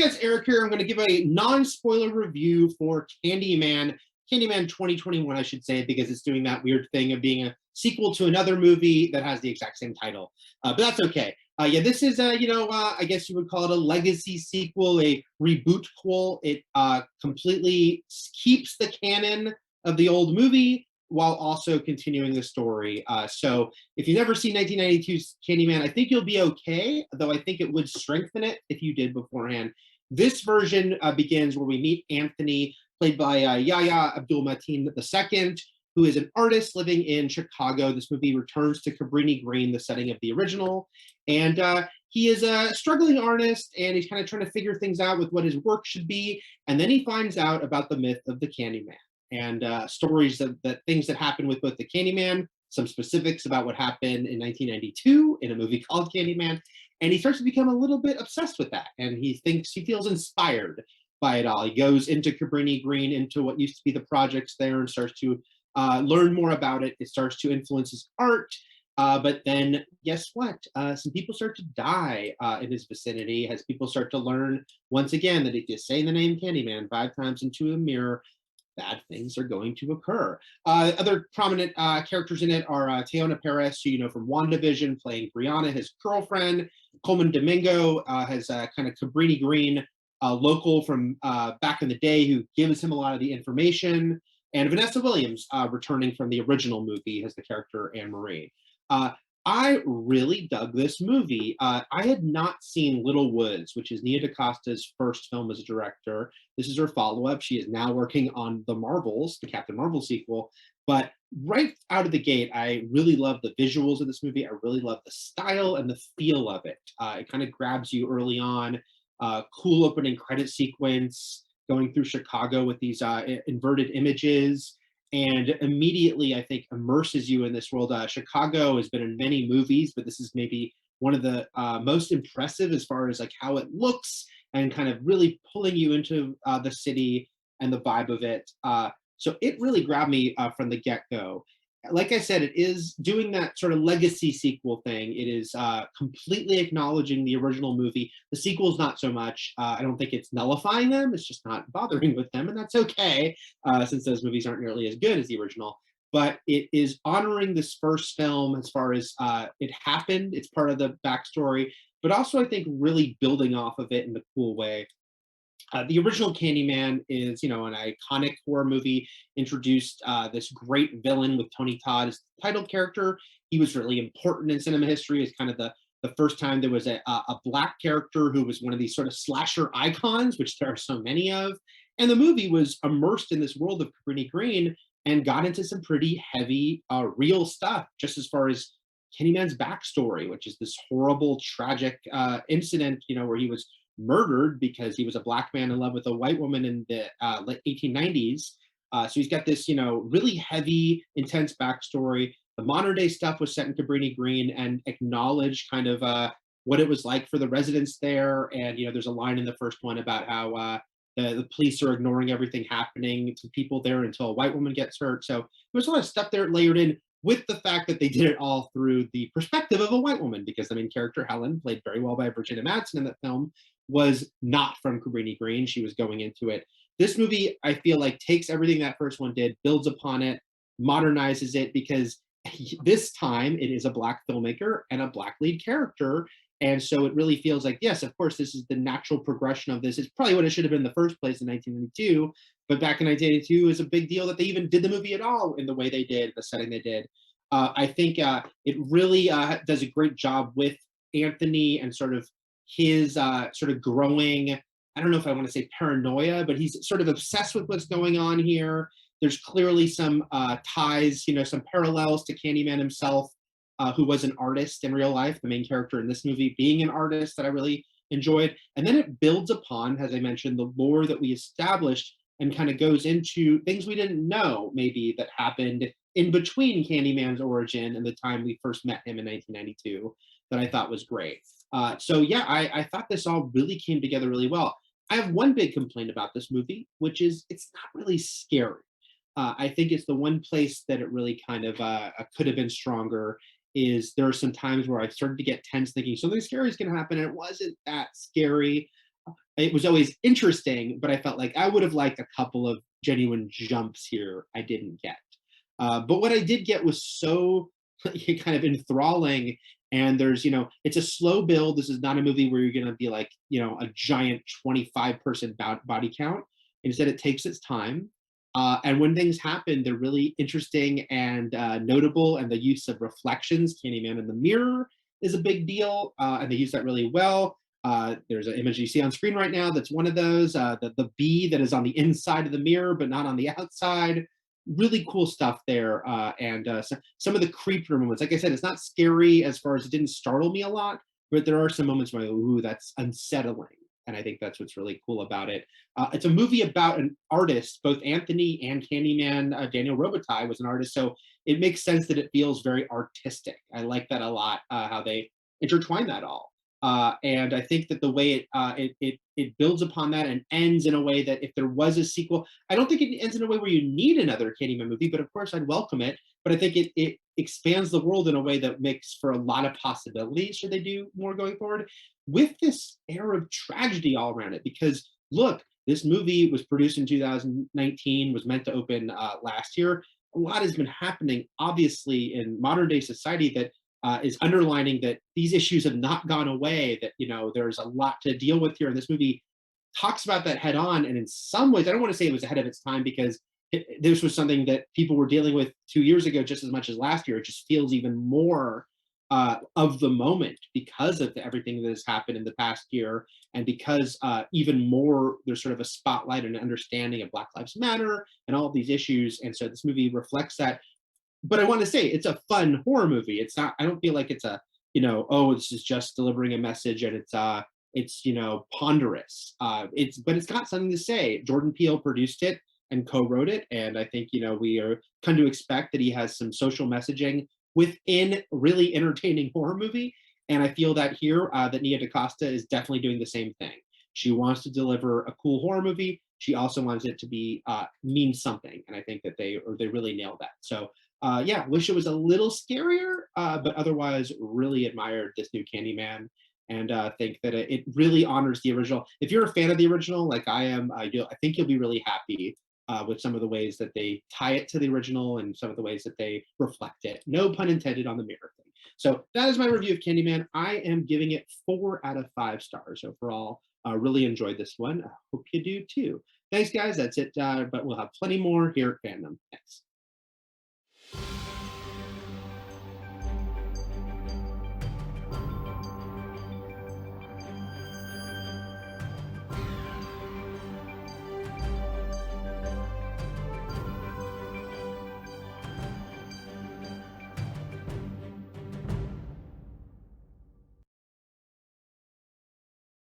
guys, Eric here. I'm going to give a non-spoiler review for Candyman, Candyman 2021, I should say, because it's doing that weird thing of being a sequel to another movie that has the exact same title. But that's okay. Yeah, this is, I guess you would call it a legacy sequel, a reboot-quel. It completely keeps the canon of the old movie while also continuing the story. So if you've never seen 1992's Candyman, I think you'll be okay, though I think it would strengthen it if you did beforehand. This version begins where we meet Anthony, played by Yahya Abdul-Mateen II, who is an artist living in Chicago. This movie returns to Cabrini Green, the setting of the original. And he is a struggling artist, and he's kind of trying to figure things out with what his work should be. And then he finds out about the myth of the Candyman and stories that things that happen with both the Candyman, some specifics about what happened in 1992 in a movie called Candyman. And he starts to become a little bit obsessed with that. And he feels inspired by it all. He goes into Cabrini Green, into what used to be the projects there, and starts to learn more about it. It starts to influence his art. But then, guess what? Some people start to die in his vicinity as people start to learn, once again, that if you say the name Candyman 5 times into a mirror, bad things are going to occur. Other prominent characters in it are Teyonah Parris, who you know from WandaVision, playing Brianna, his girlfriend. Colman Domingo has kind of Cabrini Green local from back in the day who gives him a lot of the information. And Vanessa Williams, returning from the original movie, as the character Anne Marie. I really dug this movie. I had not seen Little Woods, which is Nia DaCosta's first film as a director. This is her follow-up. She is now working on The Marvels, the Captain Marvel sequel. But right out of the gate, I really love the visuals of this movie. I really love the style and the feel of it. It kind of grabs you early on. Cool opening credit sequence going through Chicago with these inverted images, and immediately, I think, immerses you in this world. Chicago has been in many movies, but this is maybe one of the most impressive as far as like how it looks and kind of really pulling you into the city and the vibe of it. So it really grabbed me from the get-go. Like I said, it is doing that sort of legacy sequel thing. It is completely acknowledging the original movie. The sequels, not so much. I don't think it's nullifying them. It's just not bothering with them, and that's okay, since those movies aren't nearly as good as the original. But it is honoring this first film as far as it happened. It's part of the backstory, but also I think really building off of it in a cool way. The original Candyman is, an iconic horror movie, introduced this great villain with Tony Todd as the title character. He was really important in cinema history as kind of the first time there was a black character who was one of these sort of slasher icons, which there are so many of. And the movie was immersed in this world of Cabrini Green and got into some pretty heavy, real stuff, just as far as Candyman's backstory, which is this horrible, tragic incident, where he was murdered because he was a black man in love with a white woman in the late 1890s. So he's got this, really heavy, intense backstory. The modern day stuff was set in Cabrini Green and acknowledged kind of what it was like for the residents there. And, there's a line in the first one about how the police are ignoring everything happening to people there until a white woman gets hurt. So there's a lot of stuff there layered in, with the fact that they did it all through the perspective of a white woman, because the main character, Helen, played very well by Virginia Madsen in that film, was not from Cabrini Green. She was going into it. This movie, I feel like, takes everything that first one did, builds upon it, modernizes it, because this time it is a black filmmaker and a black lead character. And so it really feels like, yes, of course, this is the natural progression of this. It's probably what it should have been in the first place in 1992. But back in 1982, it was a big deal that they even did the movie at all in the way they did, the setting they did. I think it really does a great job with Anthony and sort of his sort of growing, I don't know if I want to say paranoia, but he's sort of obsessed with what's going on here. There's clearly some ties, some parallels to Candyman himself, who was an artist in real life, the main character in this movie being an artist that I really enjoyed. And then it builds upon, as I mentioned, the lore that we established and kind of goes into things we didn't know maybe that happened in between Candyman's origin and the time we first met him in 1992 that I thought was great. So yeah, I thought this all really came together really well. I have one big complaint about this movie, which is it's not really scary. I think it's the one place that it really kind of could have been stronger. Is there are some times where I started to get tense, thinking something scary is going to happen, and it wasn't that scary. It was always interesting, but I felt like I would have liked a couple of genuine jumps here I didn't get. But what I did get was so kind of enthralling. And there's, it's a slow build. This is not a movie where you're going to be like, a giant 25-person body count. Instead, it takes its time. And when things happen, they're really interesting and notable. And the use of reflections, Candyman in the mirror, is a big deal. And they use that really well. There's an image you see on screen right now that's one of those. The bee that is on the inside of the mirror, but not on the outside. Really cool stuff there. And some of the creepier moments, like I said, it's not scary as far as it didn't startle me a lot, but there are some moments where I go, ooh, that's unsettling. And I think that's what's really cool about it. It's a movie about an artist. Both Anthony and Candyman, Daniel Robitaille was an artist. So it makes sense that it feels very artistic. I like that a lot, how they intertwine that all. And I think that the way it builds upon that and ends in a way that if there was a sequel, I don't think it ends in a way where you need another Candyman movie, but of course I'd welcome it. But I think it expands the world in a way that makes for a lot of possibilities should they do more going forward with this air of tragedy all around it. Because look, this movie was produced in 2019, was meant to open last year. A lot has been happening, obviously, in modern day society that is underlining that these issues have not gone away, that, there's a lot to deal with here. And this movie talks about that head on. And in some ways, I don't want to say it was ahead of its time because this was something that people were dealing with 2 years ago just as much as last year. It just feels even more of the moment because of everything that has happened in the past year. And because even more, there's sort of a spotlight and understanding of Black Lives Matter and all of these issues. And so this movie reflects that, but I want to say it's a fun horror movie. It's not, I don't feel like it's a, oh, this is just delivering a message and it's ponderous. But it's got something to say. Jordan Peele produced it and co-wrote it. And I think, we are come to expect that he has some social messaging within really entertaining horror movie. And I feel that here, that Nia DaCosta is definitely doing the same thing. She wants to deliver a cool horror movie. She also wants it to be mean something. And I think that they really nailed that. So yeah, wish it was a little scarier, but otherwise really admired this new Candyman and think that it really honors the original. If you're a fan of the original, like I am, I think you'll be really happy with some of the ways that they tie it to the original and some of the ways that they reflect it. No pun intended on the mirror thing. So that is my review of Candyman. I am giving it 4 out of 5 stars overall. Really enjoyed this one. I hope you do too. Thanks, guys. That's it. But we'll have plenty more here at Fandom. Thanks.